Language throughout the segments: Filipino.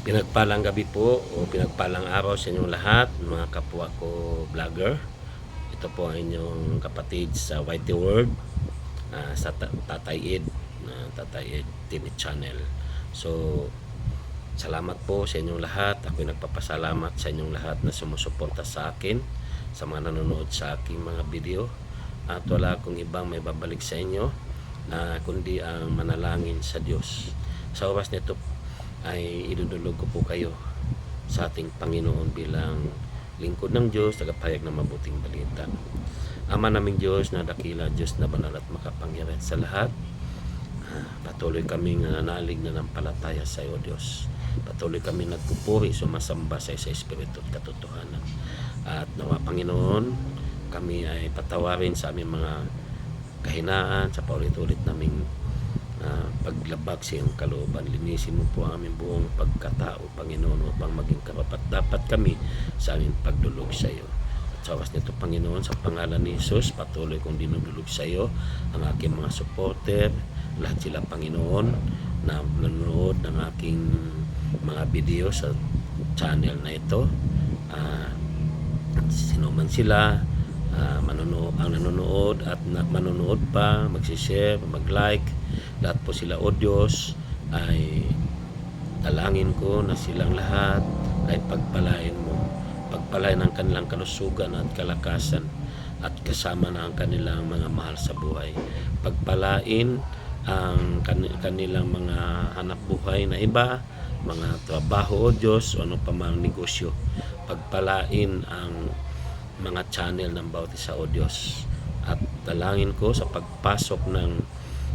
Pinagpalang gabi po o pinagpalang araw sa inyong lahat, mga kapwa ko vlogger. Ito po ang inyong kapatid sa Whitey World, sa Tatay Ed, Tatay Ed TV channel. So, salamat po sa inyong lahat. Ako'y nagpapasalamat sa inyong lahat na sumusuporta sa akin, sa mga nanonood sa aking mga video. At wala akong ibang may babalik sa inyo kundi ang manalangin sa Diyos. Sa oras nito ay idudulog ko po kayo sa ating Panginoon bilang lingkod ng Diyos, tagapahayag ng mabuting balita. Ama naming Diyos na dakila, Diyos na banal at makapangyarihan sa lahat, patuloy kaming nananalig na nampalataya sa iyo, Diyos. Patuloy kami nagpupuri, sumasamba sa Espiritu at katotohanan. At nawa, Panginoon, kami ay patawarin sa aming mga kahinaan, sa paulit-ulit naming paglabag sa iyong kalooban. Linisin mo po ang aming buong pagkatao, Panginoon, upang maging karapat-dapat kami sa aming pagdulog sa iyo. At sa oras nito, Panginoon, sa pangalan ni Jesus, patuloy kong dinudulog sa iyo ang aking mga supporter, lahat sila, Panginoon, na nanonood ng aking mga video sa channel na ito. Sino man sila, ang nanonood at manonood pa, magsishare, mag-like, lahat po sila, o Diyos, ay dalangin ko na silang lahat ay pagpalain mo, pagpalain ang kanilang kalusugan at kalakasan, at kasama na ang kanilang mga mahal sa buhay. Pagpalain ang kanilang mga hanap buhay na iba, mga trabaho, o Diyos, o ano pa mang negosyo. Pagpalain ang mga channel ng bawat isa, o Diyos. At dalangin ko sa pagpasok ng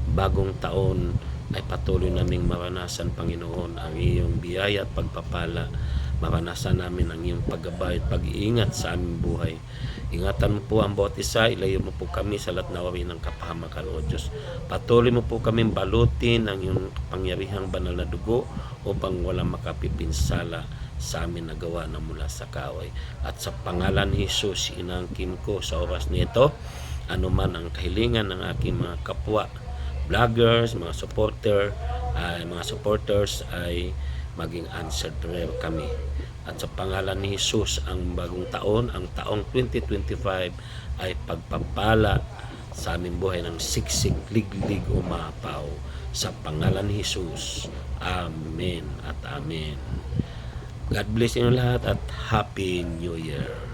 bagong taon ay patuloy naming maranasan, Panginoon, ang iyong biyaya at pagpapala. Maranasan namin ang iyong paggabay at pag-iingat sa aming buhay. Ingatan mo po ang bawat isa, ilayo mo po kami sa lahat na wari ng kapahamakan, o Diyos. Patuloy mo po kaming balutin ang iyong pangyarihang banal na dugo upang walang makapipinsala sa amin na gawa na mula sa kaaway. At sa pangalan ni Jesus, inangkin ko sa oras nito, anuman ang kahilingan ng aking mga kapwa vloggers, mga supporters ay maging answered prayer kami. At sa pangalan ni Jesus, ang bagong taon, ang taong 2025 ay pagpapala sa aming buhay ng siksik, liglig, umapaw. Sa pangalan ni Jesus, Amen at Amen. God bless inyo lahat at Happy New Year.